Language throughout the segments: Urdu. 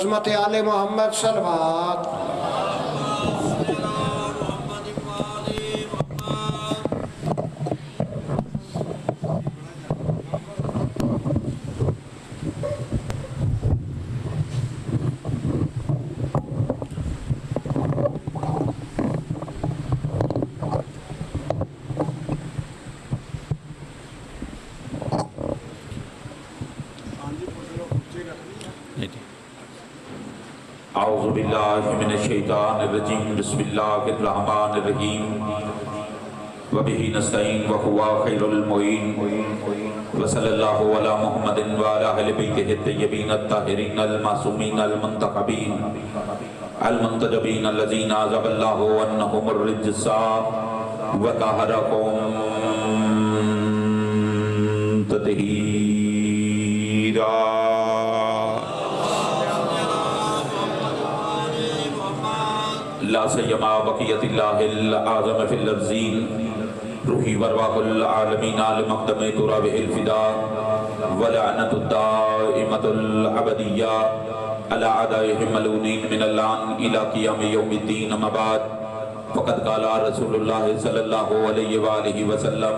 عظمت آل محمد صلوات۔ اعوذ باللہ من الشیطان الرجیم بسم اللہ الرحمن الرحیم وبہ نستعین وہو خیر المعین وصلی اللہ علی محمد وعلی اہل بیتہ الطیبین الطاہرین المعصومین المنتخبین المنتجبین الذین عذب اللہ عنہم الرجس وطہرہم تطہیرا۔ لا سیما بقیت اللہ العظم فی الارضین روحی ورواح العالمین لمقدم ترابہ الفدا ولعنت الدائمت العبدیہ علی اعدائهم ملعونین من اللعن الى قیام یوم الدین۔ اما بعد فقد قال رسول اللہ صلی اللہ علیہ وآلہ وسلم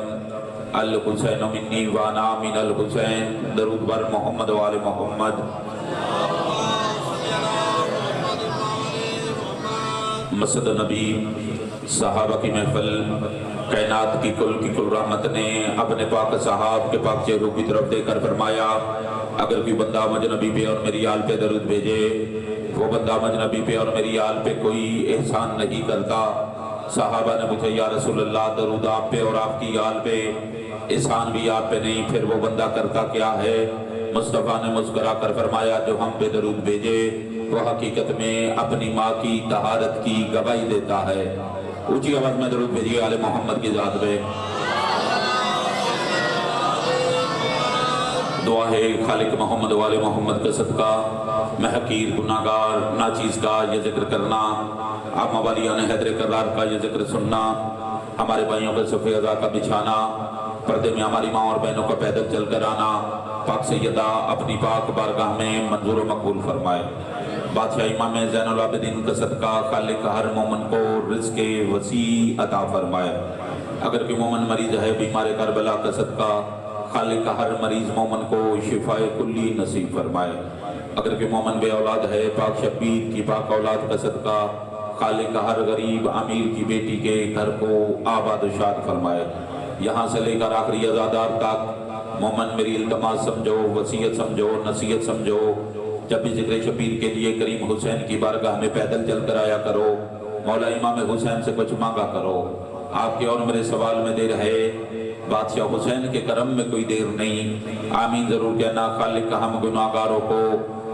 الحسین منی وانا من الحسین۔ درود بر محمد وآل محمد۔ مسجد نبی، صحابہ کی محفل، کائنات کی کل رحمت نے اپنے پاک صحاب کے پاک چہروں کی طرف دے کر فرمایا اگر کوئی بندہ مجھ نبی پہ اور میری آل پہ درود بھیجے، وہ بندہ مجھ نبی پہ اور میری آل پہ کوئی احسان نہیں کرتا۔ صحابہ نے پوچھا یا رسول اللہ درود آپ پہ اور آپ کی آل پہ، احسان بھی آپ پہ نہیں، پھر وہ بندہ کرتا کیا ہے؟ مصطفیٰ نے مسکرا کر فرمایا جو ہم پہ درود بھیجے وہ حقیقت میں اپنی ماں کی طہارت کی گواہی دیتا ہے۔ اونچی آواز میں درود بھیجیے آل محمد کی ذات پہ۔ دعا ہے خالق محمد والے محمد کا صدقہ میں حقیر گناہگار ناچیز کا یہ ذکر کرنا، آپ موالیان حیدر کرار کا یہ ذکر سننا، ہمارے بھائیوں کے صفِ عزا کا بچھانا، پردے میں ہماری ماں اور بہنوں کا پیدل چل کر آنا، پاک سیدہ اپنی پاک بارگاہ میں منظور و مقبول فرمائے۔ بادشاہ امام زین العابدین کا صدقہ خالق ہر مومن کو رزق وسیع عطا فرمائے۔ اگر کوئی مومن مریض ہے بیمار کربلا کا صدقہ خالق ہر مریض مومن کو شفاء کلی نصیب فرمائے۔ اگر کوئی مومن بے اولاد ہے پاک شبیر کی پاک اولاد کا صدقہ خالق ہر غریب امیر کی بیٹی کے گھر کو آباد و شاد فرمائے۔ یہاں سے لے کر آخری عزادار تک مومن میری التماس سمجھو، وصیت سمجھو، نصیحت سمجھو، جب بھی ذکر شبیر کے لیے کریم حسین کی بارگاہ میں پیدل چل کر آیا کرو، مولا امام حسین سے کچھ مانگا کرو۔ آپ کے اور میرے سوال میں دیر ہے، بادشاہ حسین کے کرم میں کوئی دیر نہیں۔ آمین ضرور کہنا۔ خالق ہم گناہگاروں کو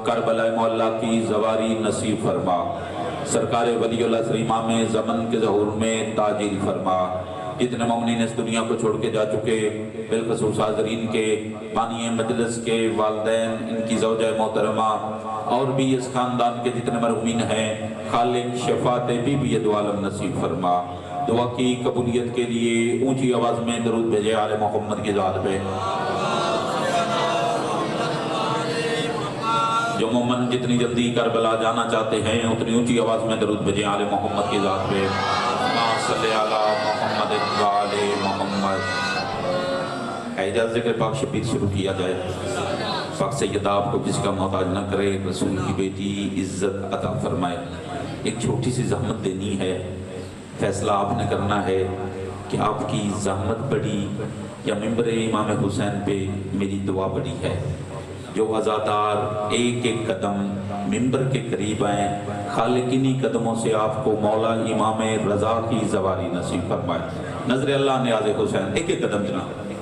کربلا مولا کی زواری نصیب فرما، سرکار ولی اللہ سر امام زمن کے ظہور میں تاجیل فرما۔ جتنے مومنین اس دنیا کو چھوڑ کے جا چکے، بالخصوص حاضرین کے، بانی مجلس کے، والدین، ان کی زوجہ محترمہ اور بھی اس خاندان کے جتنے مرحومین ہیں، خالق شفاعت بی بی دو عالم نصیب فرما۔ دعا کی قبولیت کے لیے اونچی آواز میں درود بھیجے آل محمد کی ذات پہ۔ جو مومن جتنی جلدی کربلا جانا چاہتے ہیں اتنی اونچی آواز میں درود بھیجے آل محمد کی ذات پہ۔ صلی علی محمد وآل محمد۔ اجازت ذکر پاک شبیر شروع کیا جائے۔ پاک سیدہ آپ کو کسی کا محتاج نہ کرے، رسول کی بیٹی عزت عطا فرمائے۔ ایک چھوٹی سی زحمت دینی ہے، فیصلہ آپ نے کرنا ہے کہ آپ کی زحمت بڑی یا ممبر امام حسین پہ میری دعا بڑی ہے۔ جو عزادار ایک ایک قدم ممبر کے قریب آئیں، خالق انہی قدموں سے آپ کو مولا امام رضا کی زواری نصیب فرمائے۔ نظر اللہ نیاز حسین، ایک ایک قدم جناب۔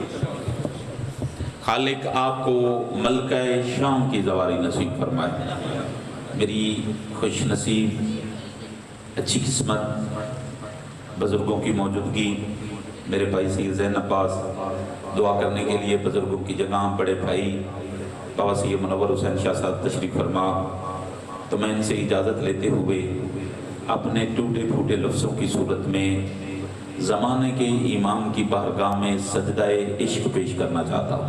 خالق آپ کو ملکہ شام کی زواری نصیب فرمائے۔ میری خوش نصیب اچھی قسمت بزرگوں کی موجودگی، میرے بھائی سید زین عباس دعا کرنے کے لیے بزرگوں کی جگہ بڑے بھائی بابا سید منور حسین شاہ صاحب تشریف فرما، تو میں ان سے اجازت لیتے ہوئے اپنے ٹوٹے پھوٹے لفظوں کی صورت میں زمانے کے امام کی بارگاہ میں سجدہ عشق پیش کرنا چاہتا ہوں۔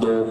2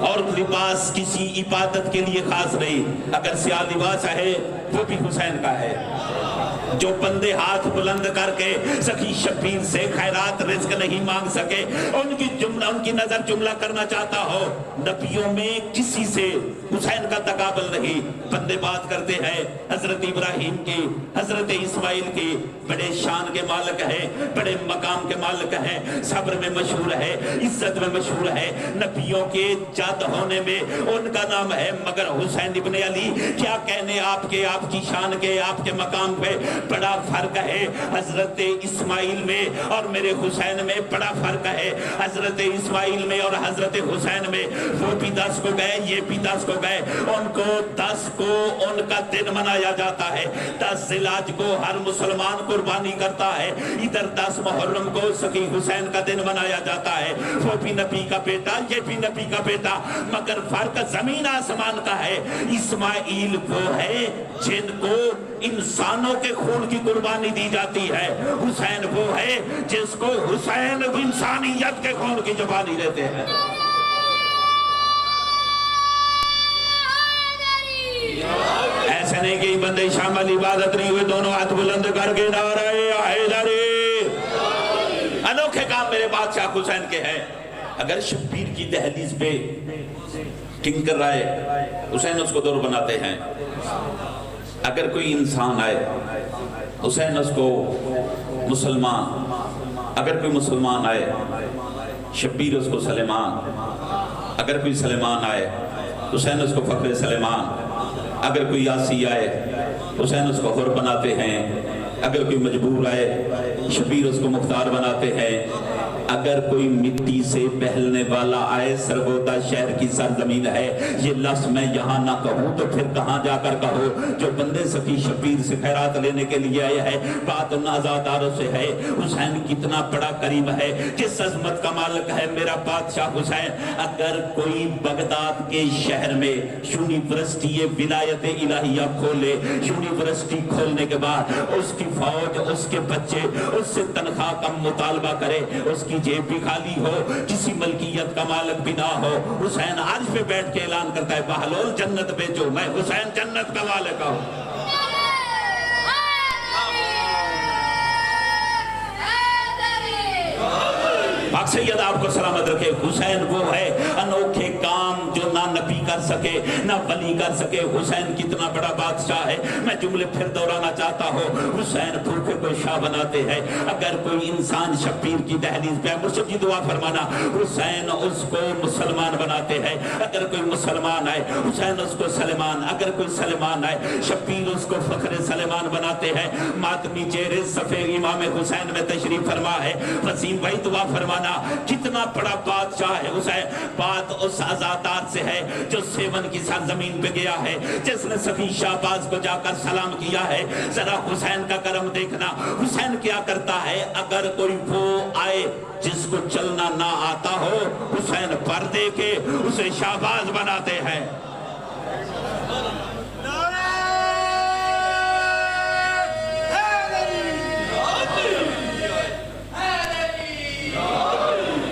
اور لباس کسی عبادت کے لیے خاص نہیں. اگر سیاہ لباس ہے وہ بھی حسین کا ہے. جو بندے ہاتھ بلند کر کے سخی شبیر سے خیرات رزق نہیں مانگ سکے, ان کی نظر جملہ کرنا چاہتا ہو, نبیوں میں کسی سے حسین کا تقابل نہیں. بندے بات کرتے ہیں حضرت ابراہیم کی, حضرت اسماعیل کی, بڑے شان کے مالک ہیں, بڑے مقام کے مالک ہیں, صبر میں مشہور ہے, عزت میں مشہور ہے, نبیوں کے جد ہونے میں ان کا نام ہے. مگر حسین ابن علی کیا کہنے آپ کے, آپ کی شان کے, آپ کے مقام پہ بڑا فرق ہے. حضرت اسماعیل میں اور میرے حسین میں بڑا فرق ہے. حضرت اسماعیل میں اور حضرت حسین میں وہ بھی 10 کو گئے, یہ بھی 10 کو گئے. ان کو 10 کو ان کا دن منایا جاتا ہے. 10 ذی الحج کو ہر مسلمان قربانی کرتا ہے. ادھر 10 محرم کو سخی حسین کا دن منایا جاتا ہے. وہ بھی نبی کا بیٹا, یہ بھی نبی کا بیٹا, مگر فرق زمین آسمان کا ہے. اسماعیل وہ ہے جن کو انسانوں کے خون کی قربانی دی جاتی ہے. حسین وہ ہے جس کو حسین انسانیت کے خون کی قربانی دیتے ہیں. ایسے نہیں کہ بندے شامل عبادت نہیں ہوئے, دونوں ہاتھ بلند کر کے نعرہ حیدری. انوکھے کام میرے بادشاہ حسین کے ہیں. اگر شبیر کی دہلیز پہ ٹنکر آئے, حسین اس کو دور بناتے ہیں. اگر کوئی انسان آئے, حسین اس کو مسلمان, اگر کوئی مسلمان آئے, شبیر اس کو سلیمان. اگر کوئی سلیمان آئے, حسین اس کو فخر سلیمان. اگر کوئی یاسی آئے, حسین اس کو حر بناتے ہیں. اگر کوئی مجبور آئے, شبیر اس کو مختار بناتے ہیں. اگر کوئی مٹی سے بہلنے والا آئے, سرگودا شہر کی سرزمین ہے, یہ لفظ میں یہاں نہ کہوں تو پھر کہاں جا کر کہو. جو بندے سخی شبیر سے خیرات لینے کے لیے آئے ہیں, بات ان عزاداروں سے ہے. حسین کتنا بڑا کریم ہے, کس عظمت کا مالک ہے میرا بادشاہ حسین. اگر کوئی بغداد کے شہر میں یونیورسٹی ولایت الہیہ کھولے, یونیورسٹی کھولنے کے بعد اس کی فوج, اس کے بچے اس سے تنخواہ کا مطالبہ کرے, اس کی جیب بھی خالی ہو, کسی ملکیت کا مالک بھی نہ ہو, حسین عرش پہ بیٹھ کے اعلان کرتا ہے بہلول جنت بیچو, میں حسین جنت کا مالک ہوں. پاک سید آپ کو سلامت رکھے. حسین وہ ہے انوکھے کام جو نہ نبی کر سکے نہ ولی کر سکے. حسین کتنا بڑا بادشاہ ہے. میں جملے پھر دہرانا چاہتا ہوں. حسین بھوکے کو شاہ بناتے ہیں. اگر کوئی انسان شبیر کی دہلیز پہ, مرشد جی دعا فرمانا, حسین اس کو مسلمان بناتے ہیں. اگر کوئی مسلمان آئے, حسین اس کو سلیمان. اگر کوئی سلیمان آئے, شبیر اس کو فخر سلیمان بناتے ہیں. ماتمی چہرے سفید امام حسین میں تشریف فرما ہے. وسیم بھائی دعا فرمانا, کتنا بڑا بادشاہ ہے حسین. بات اس عزادار سے ہے جو سیون کی سرزمین پہ گیا ہے, جس نے سخی شہباز کو جا کر سلام کیا ہے. ذرا حسین کا کرم دیکھنا. حسین کیا کرتا ہے, اگر کوئی وہ آئے جس کو چلنا نہ آتا ہو, حسین پر دے کے اسے شہباز بناتے ہیں.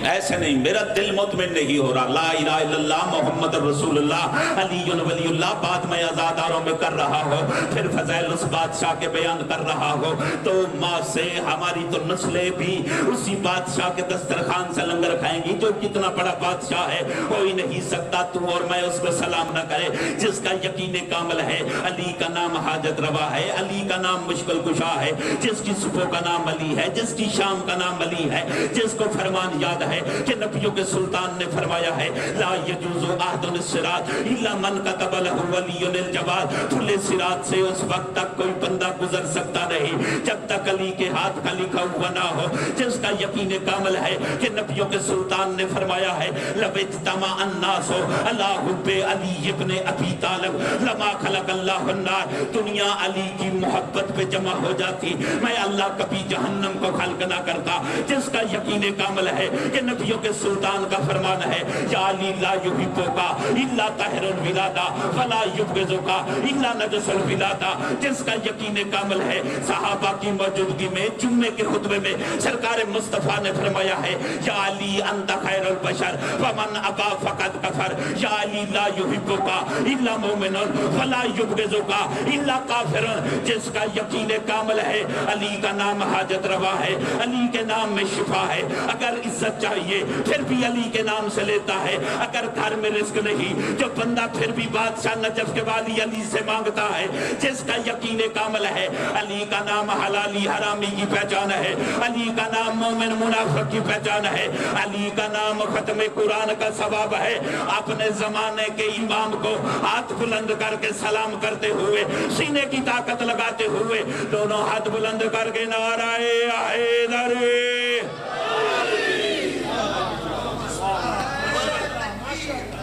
ایسے نہیں, میرا دل مطمئن نہیں ہو رہا. لا الہ الا اللہ محمد رسول اللہ علی ولی اللہ بات میں عزاداروں میں کر رہا ہو, پھر فضائل اس بادشاہ کے بیان کر رہا ہو, تو ماں سے ہماری تو نسلیں بھی اسی بادشاہ کے دسترخوان سے لنگر کھائیں گی. جو کتنا بڑا بادشاہ ہے, کوئی نہیں سکتا تو اور میں اس کو سلام نہ کرے. جس کا یقین کامل ہے, علی کا نام حاجت روا ہے, علی کا نام مشکل کشا ہے, جس کی صبح کا نام علی ہے, جس کی شام کا نام علی ہے, جس کو فرمان یاد ہے کہ نبیوں کے سلطان نے فرمایا ہے لا یجوز عہد الصراط الا من کتب له ولی الجواد. کھلے صراط سے اس وقت تک کوئی بندہ گزر سکتا نہیں جب تک علی کے ہاتھ کا لکھا ہوا نہ ہو. جس کا یقین کامل ہے کہ نبیوں کے سلطان نے فرمایا ہے لو اجتمع الناس علی حب علی ابن ابی طالب لما خلق اللہ النار. دنیا علی کی محبت پہ جمع ہو جاتی, میں اللہ کبھی جہنم کو خلق نہ کرتا. جس کا یقین کامل ہے کہ نبیوں کے سلطان کا فرمان ہے یا علی لا یحبک الا طاہر الولادہ ولا یبغضک الا نجس الولادہ، جس کا یقین کامل ہے صحابہ کی موجودگی میں جمعے کے خطبے میں سرکار مصطفیٰ نے فرمایا ہے یا علی انت خیر البشر ومن ابا فقد کفر، یا علی لا یحبک الا مومن ولا یبغضک الا کافر، جس کا یقین کامل ہے علی کا نام حاجت روا ہے، علی کے نام میں شفا ہے، اگر عزت چاہیے پھر بھی علی کے نام سے لیتا ہے، اگر گھر میں رزق نہیں جو بندہ پھر بھی بادشاہ نجف کے والی علی سے مانگتا ہے، جس کا یقین کامل ہے علی کا نام حلالی حرامی کی پہچان ہے، علی کا نام مومن منافق کی پہچان ہے، علی کا نام ختم قرآن کا ثواب ہے۔ اپنے زمانے کے امام کو ہاتھ بلند کر کے سلام کرتے ہوئے، سینے کی طاقت لگاتے ہوئے دونوں ہاتھ بلند کر کے نعرہ حیدر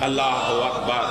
اللہ اکبر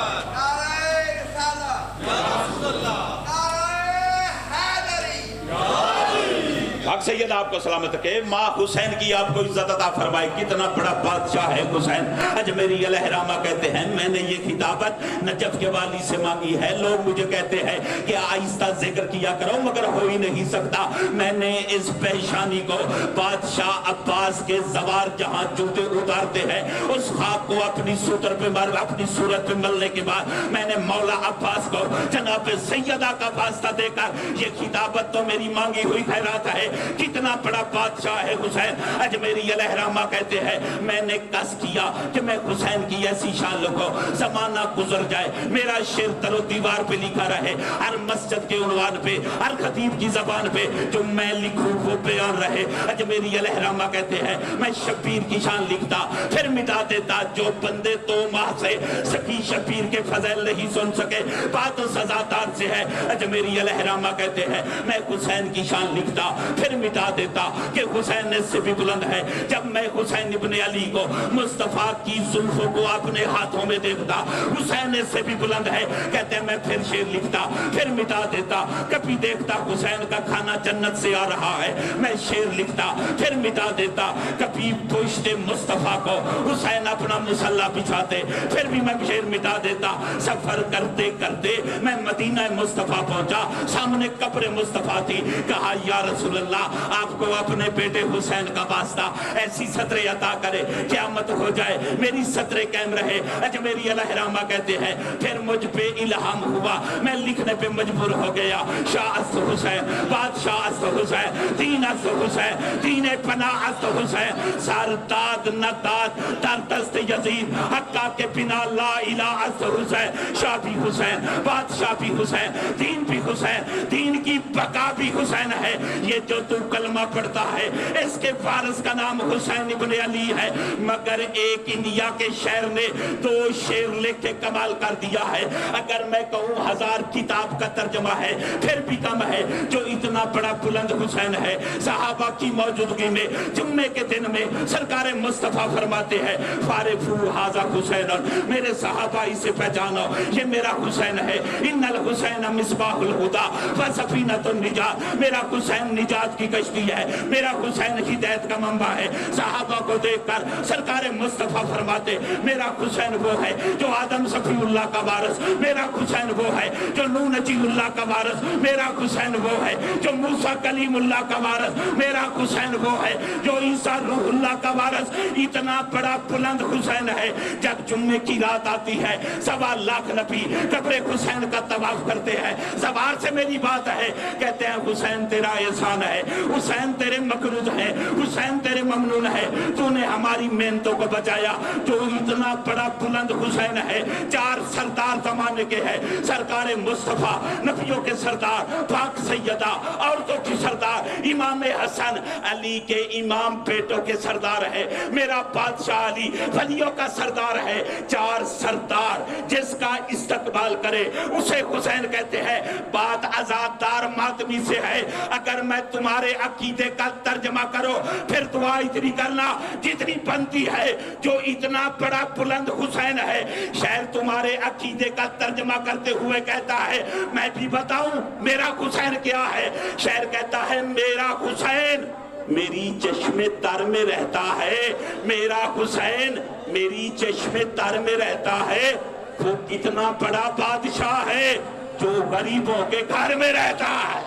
حق سید آپ کو سلامت کہ ماں حسین کی آپ کو عزت عطا فرمائے، کتنا بڑا بادشاہ ہے حسین۔ اجمیری علیہ رحمہ کہتے ہیں میں نے یہ خطابت نجف کے والی سے مانگی ہے، لوگ مجھے کہتے ہیں کہ آہستہ ذکر کیا کرو مگر ہو ہی نہیں سکتا، میں نے اس پیشانی کو بادشاہ عباس کے زوار جہاں جوتے اتارتے ہیں اس خاک کو اپنی سوتر پہ مر اپنی صورت پہ ملنے کے بعد میں نے مولا عباس کو جناب سیدہ کا واسطہ دے کر یہ خطابت تو میری مانگی ہوئی خیرات ہے۔ کتنا بڑا بادشاہ ہے حسین۔ اجمیری علیہ رحمہ کہتے ہیں میں نے قصد کیا کہ میں حسین کی ایسی شان لکھوں زمانہ گزر جائے میرا شعر در و دیوار پہ لکھا رہے، ہر مسجد کے عنوان پہ ہر خطیب کی زبان پہ جو میں لکھوں وہ بیان رہے۔ اجمیری علیہ رحمہ کہتے ہیں میں شبیر کی شان لکھتا پھر مٹا دیتا، جو بندے 2 ماہ سے سکی شبیر کے فضائل نہیں سن سکے بات سزادار سے ہے۔ اجمیری علیہ رحمہ کہتے ہیں میں حسین کی شان لکھتا پھر مٹا دیتا کہ حسین نے سے بھی بلند ہے۔ جب میں حسین ابن علی کو مصطفیٰ کی زلفوں کو اپنے ہاتھوں میں دیکھتا حسین سے بھی بلند ہے، کہتے ہیں میں پھر شعر لکھتا پھر مٹا دیتا، کبھی دیکھتا حسین کا کھانا جنت سے آ رہا ہے میں شعر لکھتا پھر مٹا دیتا، کبھی پشت مصطفیٰ کو حسین اپنا مسلح بچھاتے پھر بھی میں شعر مٹا دیتا۔ سفر کرتے کرتے میں مدینہ مصطفیٰ پہنچا، سامنے قبر مصطفیٰ تھی، کہا یا رسول اللہ آپ کو اپنے بیٹے حسین کا واسطہ ایسی سطریں عطا کرے قیامت ہو جائے میری سطریں قائم رہے۔ اجمیری علیہ رحمہ کہتے ہیں پھر مجھ پہ الہام ہوا میں لکھنے پہ مجبور ہو گیا، شاہ است حسین بادشاہ است حسین دین است حسین دین پناہ است حسین سرداد نداد در دست یزید حقا کے بنا لا الہ است حسین، شاہ بھی حسین بادشاہ بھی حسین دین بھی حسین دین کی بقا بھی حسین ہے۔ یہ جو تو کلمہ پڑھتا ہے اس کے فارس کا نام حسین ابن علی ہے، مگر ایک انڈیا کے شہر نے 2 شعر لکھ کے کمال کر دیا ہے۔ اگر میں کہوں 1000 کتاب کا ترجمہ ہے پھر بھی کم ہے، جو اتنا بڑا بلند حسین ہے۔ صحابہ کی موجودگی میں جمعے کے دن میں سرکار مصطفیٰ فرماتے ہیں فارفو ھذا حسین، میرے صحابہ اسے پہچانو یہ میرا حسین ہے، ان الحسین مصباح الہدی و سفینۃ النجات، میرا حسین نجات کی کشتی ہے، میرا حسین ہدایت کا منبع ہے۔ صحابہ کو دیکھ کر سرکار مصطفیٰ فرماتے میرا حسین وہ ہے جو آدم صفی اللہ کا وارث، میرا حسین وہ ہے جو نوح نجی اللہ کا وارث، میرا حسین وہ ہے جو موسیٰ کلیم اللہ کا وارث، میرا حسین وہ ہے جو عیسیٰ روح اللہ کا وارث۔ اتنا بڑا بلند حسین ہے، جب جمعے کی رات آتی ہے 1.25 لاکھ نبی قبر حسین کا طواف کرتے ہیں، سوار سے میری بات ہے کہتے ہیں حسین تیرا احسان ہے، حسین تیرے مقروض ہے، حسین تیرے ممنون ہے، تو نے ہماری محنتوں کو بچایا۔ جو اتنا بڑا بلند حسین ہے 4 سردار زمانے کے ہیں، سرکار مصطفیٰ نبیوں کے سردار پاک سیدہ عورتوں کی سردار امام حسن علی کے امام بیٹوں کے سردار ہے، میرا بادشاہ علی ولیوں کا سردار ہے۔ 4 سردار جس کا استقبال کرے اسے حسین کہتے ہیں۔ بات آزاددار ماتمی سے ہے، اگر میں تمہارے عقیدے کا ترجمہ کرو پھر دعا اتنی کرنا جتنی بنتی ہے، جو اتنا بڑا بلند حسین ہے شاید تمہارے عقیدے کا ترجمہ کرتے ہوئے کہتا ہے میں بھی بتاؤں میرا حسین کیا ہے، شاعر کہتا ہے میرا حسین میری چشم تر میں رہتا ہے، میرا حسین میری چشم تر میں رہتا ہے، وہ کتنا بڑا بادشاہ ہے جو غریبوں کے گھر میں رہتا ہے۔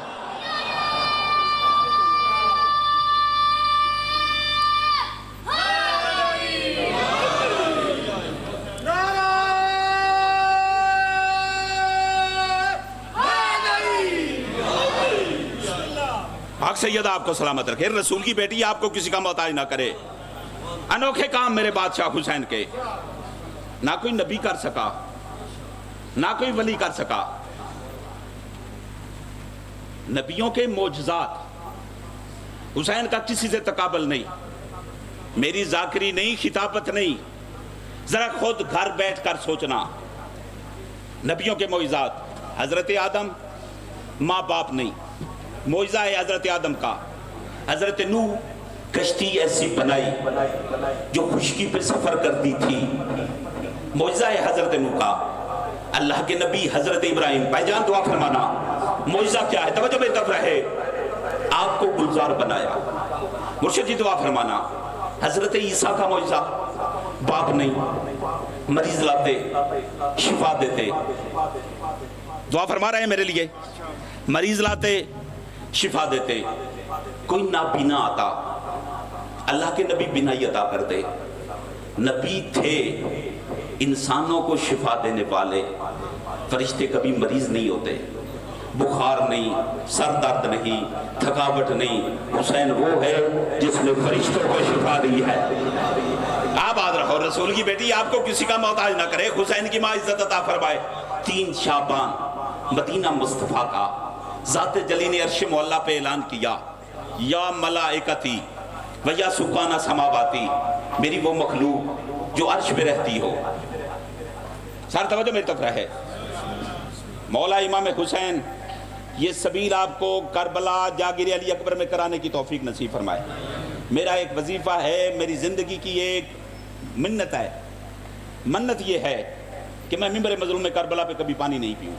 پاک سید آپ کو سلامت رکھے، رسول کی بیٹی آپ کو کسی کا محتاج نہ کرے۔ انوکھے کام میرے بادشاہ حسین کے نہ کوئی نبی کر سکا، نہ کوئی ولی کر سکا۔ نبیوں کے معجزات حسین کا کسی سے تقابل نہیں، میری ذاکری نہیں، خطابت نہیں، ذرا خود گھر بیٹھ کر سوچنا۔ نبیوں کے معجزات، حضرت آدم ماں باپ نہیں، معجزہ ہے حضرت آدم کا۔ حضرت نوح کشتی ایسی بنائی جو خشکی پہ سفر کرتی تھی، معجزہ ہے حضرت نوح کا۔ اللہ کے نبی حضرت ابراہیم، بھائی جان دعا فرمانا، معجزہ کیا ہے؟ توجہ بے طرف رہے، آپ کو گلزار بنایا۔ مرشد جی دعا فرمانا، حضرت عیسیٰ کا معجزہ، باپ نہیں، مریض لاتے، شفا دیتے۔ دعا فرما رہے ہیں میرے لیے، مریض لاتے، شفا دیتے۔ کوئی نابینا آتا، اللہ کے نبی بینائی عطا کرتے۔ نبی تھے انسانوں کو شفا دینے والے، فرشتے کبھی مریض نہیں ہوتے، بخار نہیں، سر درد نہیں، تھکاوٹ نہیں۔ حسین وہ ہے جس نے فرشتوں کو شفا دی ہے۔ آپ آد رہو، رسول کی بیٹی آپ کو کسی کا محتاج نہ کرے، حسین کی ماں عزت عطا فرمائے۔ 3 شعبان مدینہ مصطفیٰ کا ذات جلی نے عرش معلیٰ پہ اعلان کیا، یا ملائکتی و یا سکانہ سماواتی، میری وہ مخلوق جو عرش پہ رہتی ہو۔ سار توجہ میری طرف رہے، مولا امام حسین یہ سبیل آپ کو کربلا جاگیر علی اکبر میں کرانے کی توفیق نصیب فرمائے۔ میرا ایک وظیفہ ہے، میری زندگی کی ایک منت ہے، منت یہ ہے کہ میں ممبر مظلوم میں کربلا پہ کبھی پانی نہیں پیوں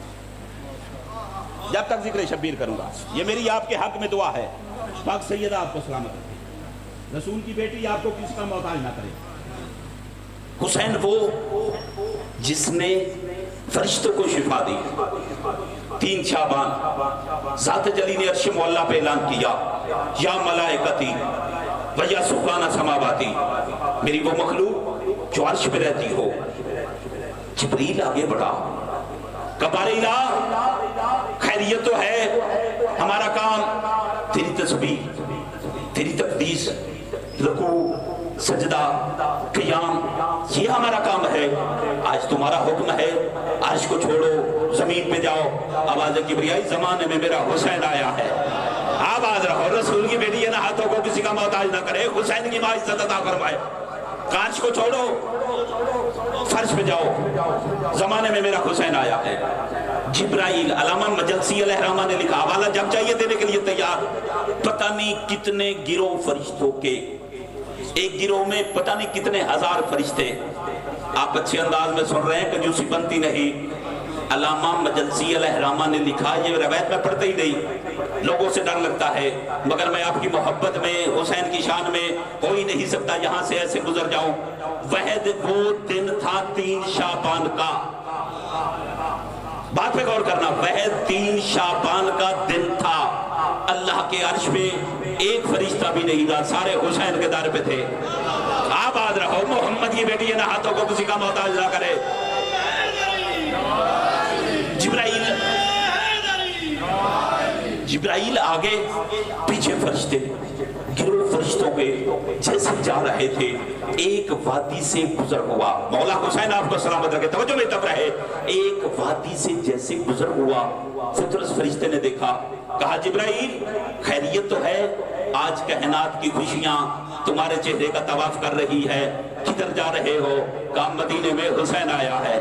جب تک ذکر شبیر کروں گا۔ یہ میری آپ کے حق میں دعا ہے۔ پاک سیدہ آپ کو سلامت رکھے، رسول کی بیٹی آپ کو کسی کا محتاج نہ کرے۔ حسین وہ جس نے فرشتوں کو شفا دی۔ 3 شعبان ذات جلی نے عرش معلیٰ پہ اعلان کیا، یا ملائکتی و یا سکانہ سماواتی، میری وہ مخلوق جو عرش پہ رہتی ہو۔ جبریل آگے بڑھا، کبار الہ خیریت تو ہے، ہمارا کام تیری تسبیح، تیری تقدیس، رکوع، سجدہ، قیام، یہ ہمارا کام ہے۔ آج تمہارا حکم ہے عرش کو چھوڑو، زمین پہ جاؤ۔ آواز کبریائی، زمانے میں میرا حسین آیا ہے۔ آواز رہو، رسول کی بیٹی نہ ہاتھوں کو کسی کا محتاج نہ کرے، حسین کی ماں عزت عطا فرمائے۔ کانچ کو چھوڑو، فرش پہ جاؤ، زمانے میں میرا حسین آیا ہے۔ جبرائیل علامہ مجلسی علیہ الرحمہ نے لکھا، حوالہ جب چاہیے دینے کے لیے تیار۔ پتہ نہیں کتنے گروہ فرشتوں کے، ایک گروہ میں پتہ نہیں کتنے ہزار فرشتے۔ آپ اچھے انداز میں سن رہے ہیں، کنجوسی بنتی نہیں۔ علامہ مجلسی علیہ الرحمہ نے لکھا، یہ روایت میں پڑھتے ہی نہیں، لوگوں سے ڈر لگتا ہے، مگر میں آپ کی محبت میں، حسین کی شان میں ہو ہی نہیں سکتا یہاں سے ایسے گزر جاؤں۔ وحد وہ دن تھا 3 شعبان کا، بات پہ غور کرنا، وحد 3 شعبان کا دن تھا۔ اللہ کے عرش پہ ایک فرشتہ بھی نہیں تھا، سارے حسین کے دار پہ تھے۔ آباد رہو، محمد کی بیٹی نہ ہاتھوں کو کسی کا محتاج نہ کرے۔ جبرائیل آگے، پیچھے فرشتے، گروہ فرشتوں کے جیسے جا رہے تھے۔ ایک وادی سے گزر ہوا، مولا حسین آپ کو سلامت رکھے، توجہ میں تب رہے، ایک وادی سے جیسے گزر ہوا، فطرس فرشتے نے دیکھا، کہا جبرائیل خیریت تو ہے؟ آج کائنات کی خوشیاں تمہارے چہرے کا طواف کر رہی ہے، کدھر جا رہے ہو؟ کہا مدینے میں حسین آیا ہے۔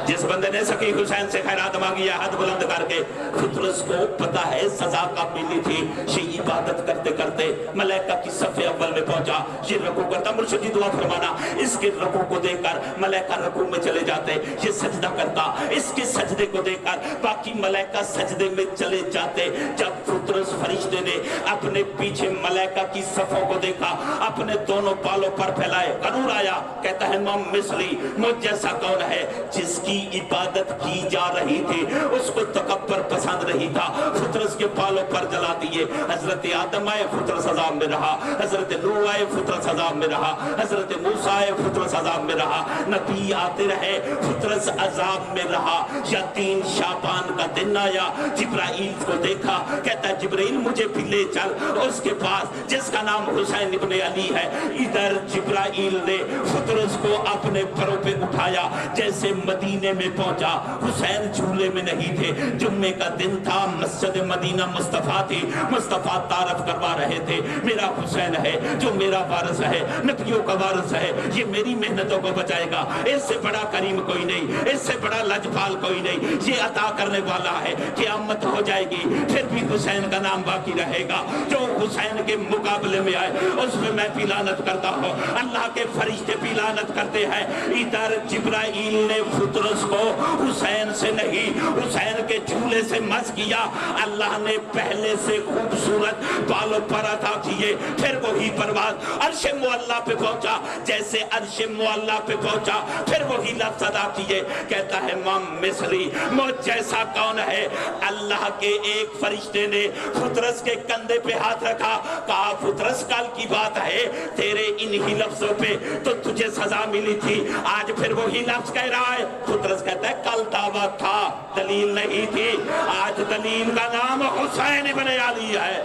جس بندے نے سکی حسین سے خیرات مانگی ہے ہاتھ بلند کر کے، فطرس کو پتا ہے سزا کا ملی تھی، یہ عبادت کرتے کرتے ملائکہ کی صف اول میں پہنچا، یہ رکوع کرتا، مرشد جی دعا فرمانا، اس کے رکوع کو دیکھ کر ملائکہ رکوع میں چلے جاتے، یہ سجدہ کرتا، اس کے سجدے کو دیکھ کر باقی ملائکہ سجدے میں چلے جاتے۔ جب فطرس فرشتے نے اپنے پیچھے ملائکہ کی صفوں کو دیکھا، اپنے دونوں بالوں پر پھیلائے، غرور آیا، کہتا ہے من مثلی، مجھ جیسا کون ہے؟ جس کی عبادت کی جا رہی تھی اس کو تکبر پسند نہیں تھا، فطرس کے بالوں پر جلا دیے۔ حضرت آدم آئے، فطرس عذاب میں رہا، حضرت نوح آئے، فطرس عذاب میں رہا، حضرت موسیٰ آئے، فطرس عذاب میں رہا، نبی آتے رہے، فطرس عذاب میں رہا۔ یا 3 شعبان کا دن آیا، جبرائیل کو دیکھا، کہتا ہے جبرائیل مجھے بھی لے چل اس کے پاس جس کا نام حسین ابن علی ہے۔ ادھر جبرائیل نے فطرس کو اپنے پروں پہ اٹھایا، جیسے مدینے میں پہنچا، حسین جھولے میں نہیں تھے، جمعے کا دن تھا، مسجد مدینہ مصطفیٰ تھی، مصطفیٰ تعارف کروا رہے تھے، میرا حسین ہے جو میرا وارث ہے، نبیوں کا وارث ہے، یہ میری محنتوں کو بچائے گا، اس سے بڑا کریم کوئی نہیں، اس سے بڑا لجپال کوئی نہیں، یہ عطا کرنے والا ہے، قیامت ہو جائے گی پھر بھی حسین کا نام باقی رہے گا، جو حسین کے مقابلے میں آئے اس میں میں بھی لعنت کرتا ہوں، اللہ کے فرشتے بھی لعنت کرتے ہیں۔ ادھر جبرائیل نے فطرس کو حسین سے نہیں، حسین کے جھولے سے مس کیا، اللہ نے پہلے سے خوبصورت بالوں پر عطا کیے، پھر وہی پرواز عرش معلیٰ پہ پہنچا، جیسے عرش معلیٰ پہ پہنچا پھر وہی لفظ ادا کیے، کہتا ہے من مثلی، مجھ جیسا کون ہے؟ اللہ کے ایک فرشتے نے فطرس کے کندھے پہ ہاتھ رکھا، کہا فطرس کل کی بات ہے تیرے انہی لفظوں پہ تو تجھے سزا ملی تھی، آج پھر وہی لفظ کہہ رہا ہے۔ فطرس کہتا ہے کل دعوت تھا، دلیل نہیں تھی، آج دلیل کا نام حسین ابن علی ہے۔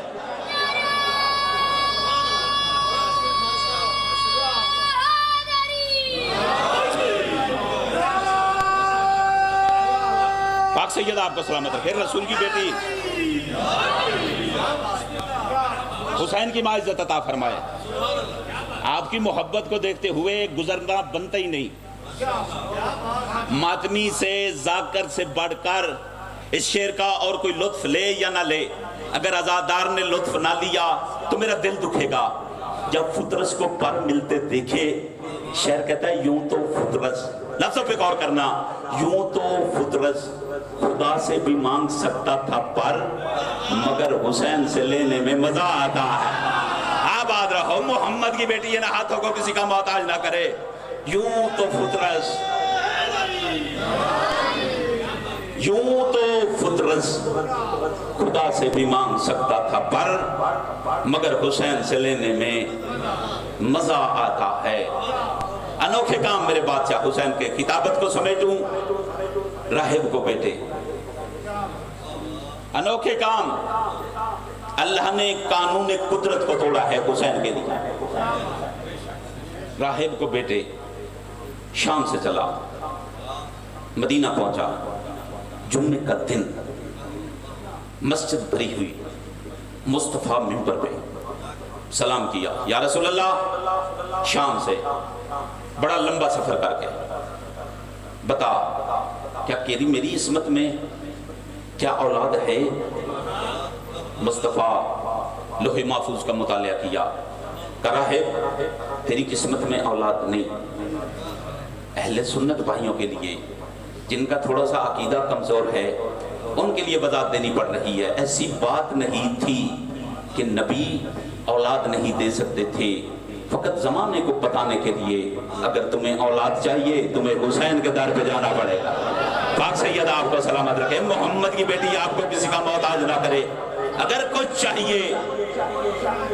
پاک سید آپ کو سلامت رکھے، رسول کی بیٹی حسین کی ماں عزت عطا فرمائے، آپ کی محبت کو دیکھتے ہوئے گزرنا بنتا ہی نہیں۔ ماتمی سے ذاکر سے بڑھ کر اس شعر کا اور کوئی لطف لے یا نہ لے، اگر عزادار نے لطف نہ لیا تو میرا دل دکھے گا۔ جب فطرس کو پر ملتے دیکھے، شعر کہتا ہے یوں تو فطرس، لفظوں پہ غور کرنا، یوں تو فطرس خدا سے بھی مانگ سکتا تھا پر، مگر حسین سے لینے میں مزہ آتا ہے۔ آباد رہو، محمد کی بیٹی ہے نا، ہاتھوں کو کسی کا محتاج نہ کرے۔ یوں تو فطرس، یوں تو فطرس خدا سے بھی مانگ سکتا تھا پر، مگر حسین سے لینے میں مزہ آتا ہے۔ انوکھے کام میرے بادشاہ حسین کے، خطابت کو سمیٹوں راہب کو بیٹے، انوکھے کام، اللہ نے قانون قدرت کو توڑا ہے حسین کے لیے۔ راہب کو بیٹے، شام سے چلا، مدینہ پہنچا، جمعے کا دن، مسجد بھری ہوئی، مصطفیٰ منبر پہ سلام کیا، یا رسول اللہ، شام سے بڑا لمبا سفر کر کے بتا کیا تیری میری عصمت میں کیا اولاد ہے؟ مصطفیٰ لوح محفوظ کا مطالعہ کیا، کہا ہے تیری قسمت میں اولاد نہیں۔ اہل سنت بھائیوں کے لیے جن کا تھوڑا سا عقیدہ کمزور ہے ان کے لیے وضاحت دینی پڑ رہی ہے، ایسی بات نہیں تھی کہ نبی اولاد نہیں دے سکتے تھے، فقط زمانے کو بتانے کے لیے اگر تمہیں اولاد چاہیے تمہیں حسین کے در پہ جانا پڑے گا۔ پاک سید آپ کو سلامت رکھے، محمد کی بیٹی آپ کو کسی کا محتاج نہ کرے، اگر کچھ چاہیے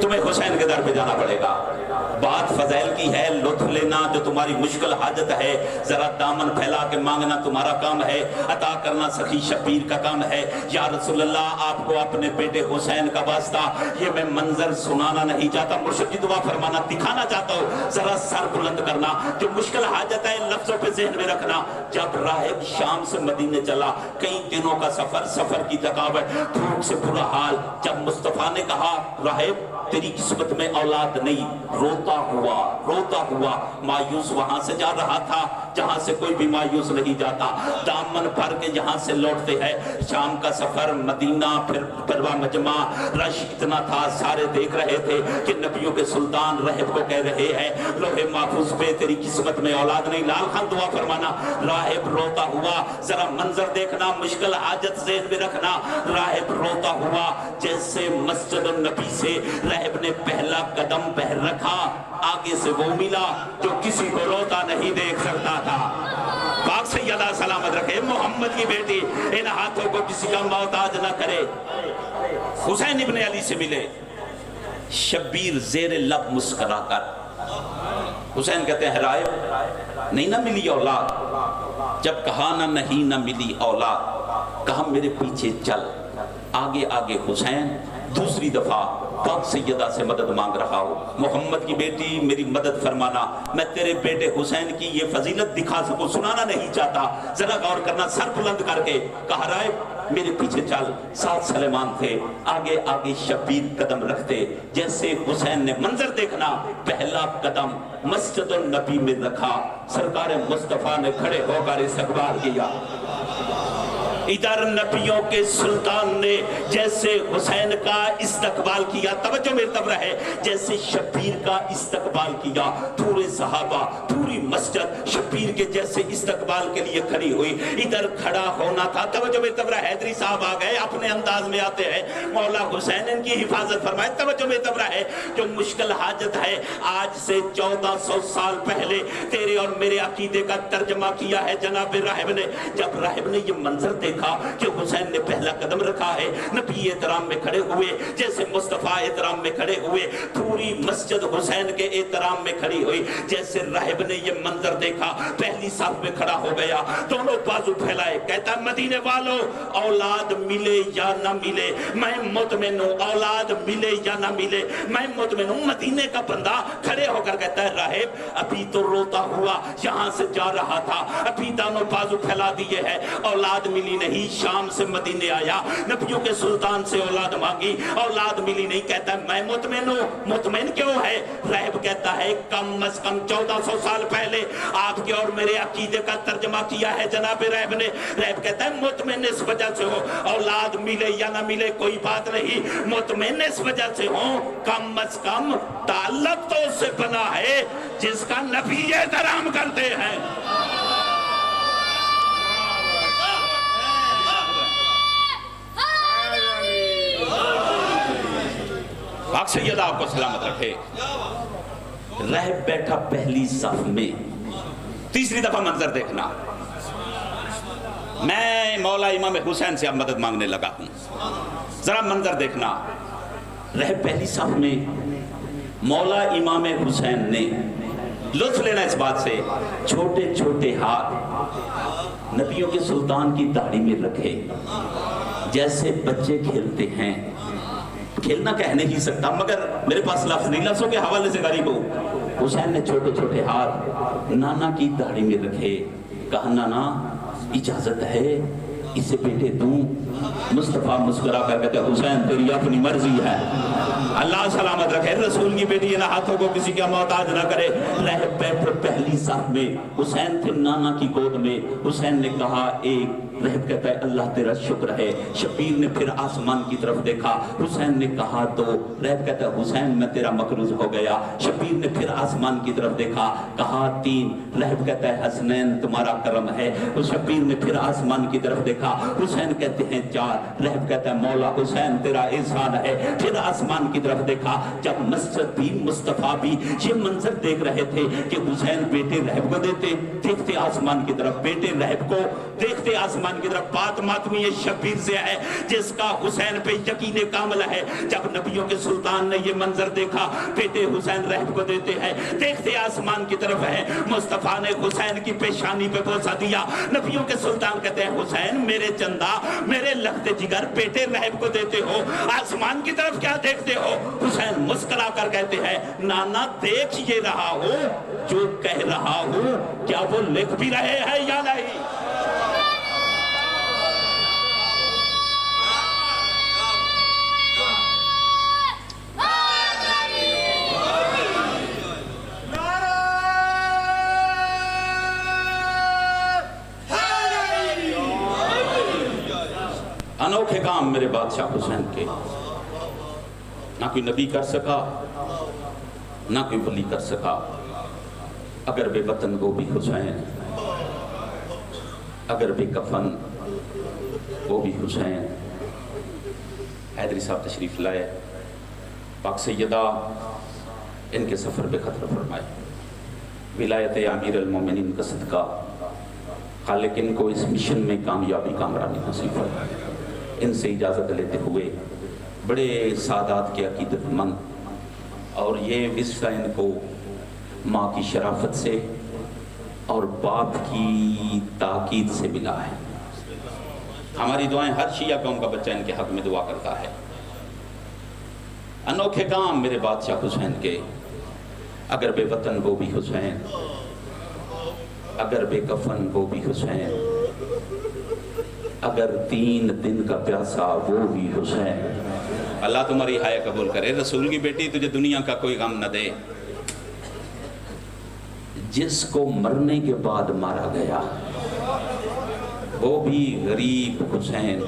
تمہیں حسین کے در پہ جانا پڑے گا۔ بات فضائل کی ہے، لطف لینا جو تمہاری مشکل حاجت ہے، ذرا دامن پھیلا کے مانگنا تمہارا کام ہے، عطا کرنا سخی شبیر کا کام ہے۔ یا رسول اللہ، آپ کو اپنے بیٹے حسین کا واسطہ یہ میں منظر سنانا نہیں چاہتا، مرشد کی دعا فرمانا دکھانا چاہتا ہوں، ذرا سر بلند کرنا، جو مشکل حاجت ہے لفظوں پہ ذہن میں رکھنا۔ جب راہب شام سے مدینے چلا، کئی دنوں کا سفر کی تھکاوٹ، بھوک سے برا حال، جب مصطفیٰ نے کہا راہب تیری قسمت میں اولاد نہیں، روتا ہوا مایوس وہاں سے جا رہا تھا، جہاں سے کوئی بھی مایوس نہیں جاتا، دامن بھر کے جہاں سے لوٹتے ہیں۔ شام کا سفر، مدینہ، پھر بلوہ مجمع، رش اتنا تھا، سارے دیکھ رہے تھے کہ نبیوں کے سلطان راہب کو کہہ رہے ہیں لوح محفوظ پہ تیری قسمت میں اولاد نہیں، لال خان دعا فرمانا۔ راہب روتا ہوا، ذرا منظر دیکھنا، مشکل حاجت ذہن میں رکھنا، راہب روتا ہوا جیسے مسجد النبی سے راہب نے پہلا قدم پہر رکھا، آگے سے وہ ملا جو کسی کو روتا نہیں دیکھ سکتا تھا۔ پاک سیدہ سلامت رکھے، محمد کی بیٹی ان ہاتھوں کو کسی کا محتاج نہ کرے۔ حسین ابن علی سے ملے، شبیر زیر لب مسکرا کر، حسین کہتے ہیں راہب نہیں نہ ملی اولاد، جب کہا نہ نہیں نہ ملی اولاد، کہا میرے پیچھے چل۔ آگے آگے حسین دوسری دفعہ پاک سیدہ سے مدد مانگ رہا ہو، محمد کی بیٹی میری مدد فرمانا، میں تیرے بیٹے حسین کی یہ فضیلت دکھا سکوں، سنانا نہیں چاہتا، ذرا غور کرنا۔ سر بلند کر کے کہا راہب میرے پیچھے چل۔ 7 سلیمان تھے، آگے آگے شبیر قدم رکھتے، جیسے حسین نے منظر دیکھنا، پہلا قدم مسجد النبی میں رکھا، سرکار مصطفیٰ نے کھڑے ہو کر استقبال کیا۔ ادھر نبیوں کے سلطان نے جیسے حسین کا استقبال کیا، توجہ میری طرف رہے، جیسے شبیر کا استقبال کیا، پورے صحابہ، پوری مسجد شبیر کے جیسے استقبال کے لیے کھڑی ہوئی۔ ادھر کھڑا ہونا تھا، توجہ میری طرف رہے، حیدری صاحب آ گئے، اپنے انداز میں آتے ہیں، مولا حسین ان کی حفاظت فرمائے، توجہ میری طرف رہے۔ جو مشکل حاجت ہے، آج سے 1400 سال پہلے تیرے اور میرے عقیدے کا ترجمہ کیا ہے جناب راہب نے۔ جب راہب نے یہ منظر دیکھا کہ حسین نے پہلا قدم رکھا ہے، نبی احترام میں کھڑے ہوئے، جیسے مصطفیٰ احترام میں کھڑے ہوئے، پوری مسجد حسین کے احترام میں کھڑی ہوئی۔ جیسے راہب نے یہ منظر دیکھا، پہلی صف میں کھڑا ہو گیا، دونوں بازو پھیلائے، کہتا ہے مدینے والوں، اولاد ملے یا نہ ملے میں مطمئن ہوں، اولاد ملے یا نہ ملے میں مطمئن ہوں۔ مدینے کا بندہ کھڑے ہو کر کہتا ہے راہب ابھی تو روتا ہوا یہاں سے جا رہا تھا، ابھی دونوں بازو پھیلا دیے ہیں، اولاد ملی نہیں، شام سے مدینے آیا، نبیوں کے سلطان سے اولاد مانگی، اولاد ملی نہیں، کہتا ہے میں مطمئن ہوں۔ مطمئن کیوں ہے؟ راہب کہتا ہے کم از کم 1400 سال پہلے آپ کے اور میرے عقیدے کا ترجمہ کیا ہے جناب راہب نے۔ راہب کہتا ہے مطمئن اس وجہ سے ہو، اولاد ملے یا نہ ملے کوئی بات نہیں، مطمئن اس وجہ سے ہوں، کم از کم تعلق تو اس سے بنا ہے جس کا نبی احترام کرتے ہیں۔ پاک سیدہ آپ کو سلامت رکھے۔ راہب بیٹھا پہلی صف میں، تیسری دفعہ منظر دیکھنا، میں مولا امام حسین سے اب مدد مانگنے لگا ہوں، ذرا منظر دیکھنا۔ راہب پہلی صف میں، مولا امام حسین نے لطف لینا اس بات سے، چھوٹے چھوٹے ہاتھ نبیوں کے سلطان کی داڑھی میں رکھے، جیسے بچے کھیلتے ہیں۔ کھیلنا کہہ نہیں سکتا مگر میرے پاس لفظ نہیں، لفظوں کے حوالے سے غریب ہوں۔ حسین نے چھوٹے چھوٹے ہاتھ نانا کی داڑھی میں رکھے، کہا نانا اجازت ہے اسے بیٹے دوں؟ مصطفیٰ مسکرا کر کہتے حسین تیری اپنی مرضی ہے، اللہ سلامت رکھے، رسول کی بیٹی ان ہاتھوں کو کسی کا محتاج نہ کرے۔ راہب بیٹھے پہلی صف میں، حسین تھے نانا کی گود میں، حسین نے کہا ایک، راہب کہتا ہے اللہ تیرا شکر ہے۔ شبیر نے پھر آسمان کی طرف دیکھا، حسین نے کہا دو، راہب کہتا ہے حسین میں تیرا مقروض ہو گیا۔ شبیر نے پھر آسمان کی طرف دیکھا، کہا 3، راہب کہتا ہے حسنین تمہارا کرم ہے۔ شبیر نے پھر آسمان کی طرف دیکھا، حسین کہتے ہیں 4، راہب کہتا ہے مولا حسین تیرا احسان ہے۔ پھر آسمان کی طرف دیکھا، جب مسجد بھی مصطفیٰ بھی یہ منظر دیکھ رہے تھے کہ حسین بیٹے راہب کو دیکھتے آسمان کی طرف، بیٹے راہب کو دیکھتے آسمان کی طرف، بات ماتمی شبیر سے ہے جس کا حسین پہ یقین کامل ہے۔ جب نبیوں کے سلطان نے یہ منظر دیکھا، بیٹے حسین راہب کو دیتے ہیں، دیکھتے آسمان کی طرف ہے، مصطفیٰ نے حسین کی پیشانی پہ بوسہ دیا۔ نبیوں کے سلطان کہتے ہیں حسین میرے چندہ، میرے لخت جگر، بیٹے راہب کو دیتے ہو، آسمان کی طرف کیا دیکھتے ہو؟ حسین مسکرا کر کہتے ہیں نانا دیکھ یہ رہا ہوں جو کہہ رہا ہوں، کیا وہ لکھ بھی رہے ہیں یا نہیں؟ کام میرے بادشاہ حسین کے نہ کوئی نبی کر سکا نہ کوئی ولی کر سکا. اگر بے وطن وہ بھی حسین، اگر بے کفن وہ بھی حسین. حیدری صاحب تشریف لائے، پاک سیدہ ان کے سفر پہ خطر فرمائے. ولایت امیر المومنین کا صدقہ خالق ان کو اس مشن میں کامیابی کامرانی نصیب فرمائے. ان سے اجازت لیتے ہوئے بڑے سادات کے عقیدت مند، اور یہ وصفہ ان کو ماں کی شرافت سے اور باپ کی تاکید سے ملا ہے. ہماری دعائیں ہر شیعہ قوم کا بچہ ان کے حق میں دعا کرتا ہے. انوکھے کام میرے بادشاہ حسین کے، اگر بے وطن وہ بھی حسین، اگر بے کفن وہ بھی حسین، اگر 3 دن کا پیاسا وہ بھی حسین. اللہ تمہاری ہائے قبول کرے. رسول کی بیٹی تجھے دنیا کا کوئی غم نہ دے. جس کو مرنے کے بعد مارا گیا وہ بھی غریب حسین،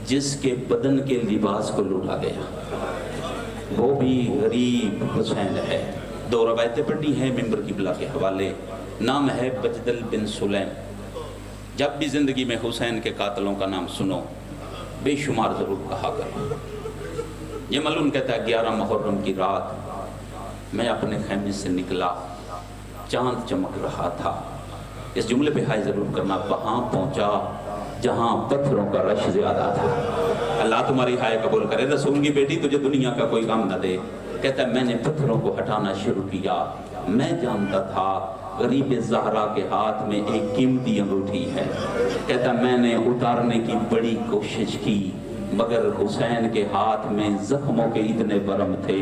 جس کے بدن کے لباس کو لوٹا گیا وہ بھی غریب حسین ہے. 2 روایتیں پڑھی ہیں ممبر قبلہ کے حوالے. نام ہے بجدل بن سلیم. جب بھی زندگی میں حسین کے قاتلوں کا نام سنو بے شمار ضرور کہا کرو. یہ ملون کہتا ہے 11 محرم کی رات میں اپنے خیمے سے نکلا، چاند چمک رہا تھا. اس جملے پہ ہائے ضرور کرنا. وہاں پہنچا جہاں پتھروں کا رش زیادہ تھا. اللہ تمہاری ہائے قبول کرے. رسول کی بیٹی تجھے دنیا کا کوئی غم نہ دے. کہتا ہے میں نے پتھروں کو ہٹانا شروع کیا. میں جانتا تھا غریب زہرا کے ہاتھ میں ایک قیمتی انگوٹھی ہے. کہتا ہے میں نے اتارنے کی بڑی کوشش کی مگر حسین کے ہاتھ میں زخموں کے اتنے برم تھے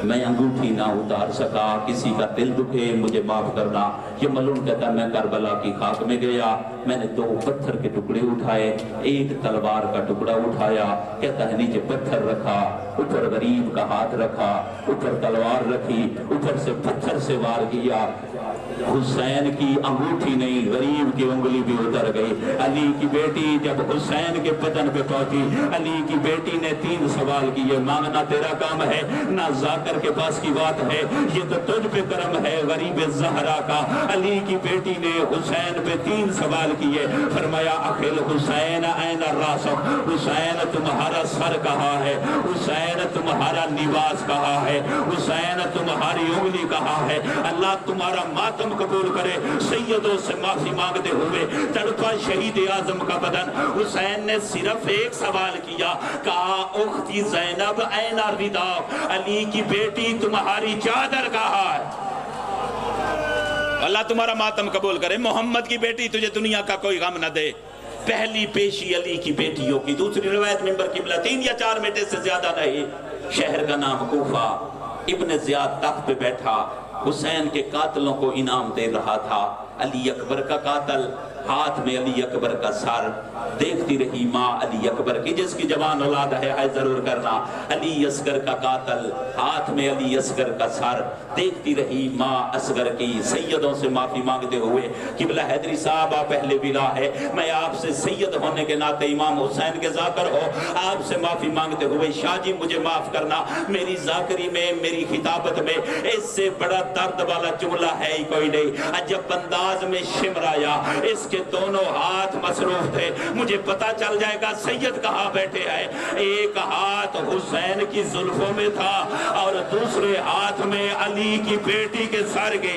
میں انگوٹھی نہ اتار سکا. کسی کا دل دکھے مجھے معاف کرنا. یہ ملون کہتا ہے میں کربلا کی خاک میں گیا. میں نے 2 پتھر کے ٹکڑے اٹھائے، ایک تلوار کا ٹکڑا اٹھایا. کہتا ہے نیچے پتھر رکھا، اوپر غریب کا ہاتھ رکھا، اوپر تلوار رکھی، اوپر سے پتھر سے وار کیا. حسین کی انگوٹھی نہیں غریب کی انگلی بھی اتر گئی. علی کی بیٹی جب حسین کے بدن پہ پہنچی، علی کی بیٹی نے 3 سوال کیے. مانگنا تیرا کام ہے نہ ذاکر کے پاس کی بات ہے، یہ تو تجھ پہ کرم ہے غریب زہرا کا. علی کی بیٹی نے حسین پہ 3 سوال کیے. فرمایا اخل حسین این الراسخ، حسین تمہارا سر کہاں ہے، حسین تمہارا لباس کہاں ہے، حسین تمہاری انگلی کہاں ہے. اللہ تمہارا ماتم قبول کرے. سیدوں سے معافی مانگتے ہوئے تڑپا شہید اعظم کا بدن. حسین نے صرف ایک سوال کیا، کہا اختی زینب این الردا، علی کی بیٹی تمہاری چادر کہاں ہے. اللہ تمہارا ماتم قبول کرے. محمد کی بیٹی تجھے دنیا کا کوئی غم نہ دے. پہلی پیشی علی کی بیٹیوں کی. دوسری روایت ممبر قبلہ 3 یا 4 بیٹے سے زیادہ نہیں. شہر کا نام کوفہ. ابن زیاد تخت پہ بیٹھا حسین کے قاتلوں کو انعام دے رہا تھا. علی اکبر کا قاتل، ہاتھ میں علی اکبر کا سر. دیکھتی رہی ماں علی اکبر کی جس کی جوان اولاد ہے ضرور کرنا. علی اصغر کا قاتل، ہاتھ میں علی اصغر کا سر. دیکھتی رہی ماں اصغر کی. سیدوں سے معافی مانگتے ہوئے قبلہ حیدری صاحب آپ اہل ولا ہے، میں آپ سے سید ہونے کے ناطے امام حسین کے ذاکر ہو آپ سے معافی مانگتے ہوئے شاہ جی مجھے معاف کرنا. میری ذاکری میں میری خطابت میں اس سے بڑا درد والا جملہ ہے ہی کوئی نہیں. عجب انداز میں شمر آیا، اس کے دونوں ہاتھ مصروف تھے. مجھے پتا چل جائے گا سید کہاں بیٹھے ہیں. ایک ہاتھ حسین کی زلفوں میں تھا اور دوسرے ہاتھ میں علی کی بیٹی کے سر کے.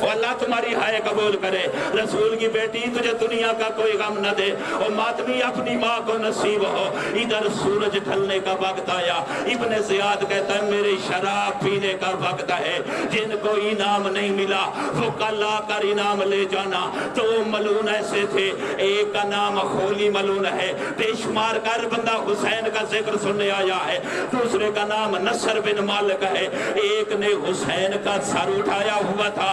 اللہ تمہاری ہائے قبول کرے. رسول کی بیٹی تجھے دنیا کا کوئی غم نہ دے. اور ماتمی اپنی ماں کو نصیب ہو. ادھر سورج ڈھلنے کا وقت آیا. ابن زیاد کہتا ہے میرے شراب پینے کا وقت ہے. جن کو انعام نہیں ملا وہ کل آ کر انعام لے جانا. 2 ملون ایسے تھے. ایک کا نام خولی ملون ہے، بے شمار کر بندہ حسین کا ذکر سننے آیا ہے. دوسرے کا نام نصر بن مالک ہے. ایک نے حسین کا سر اٹھایا ہوا تھا،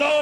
2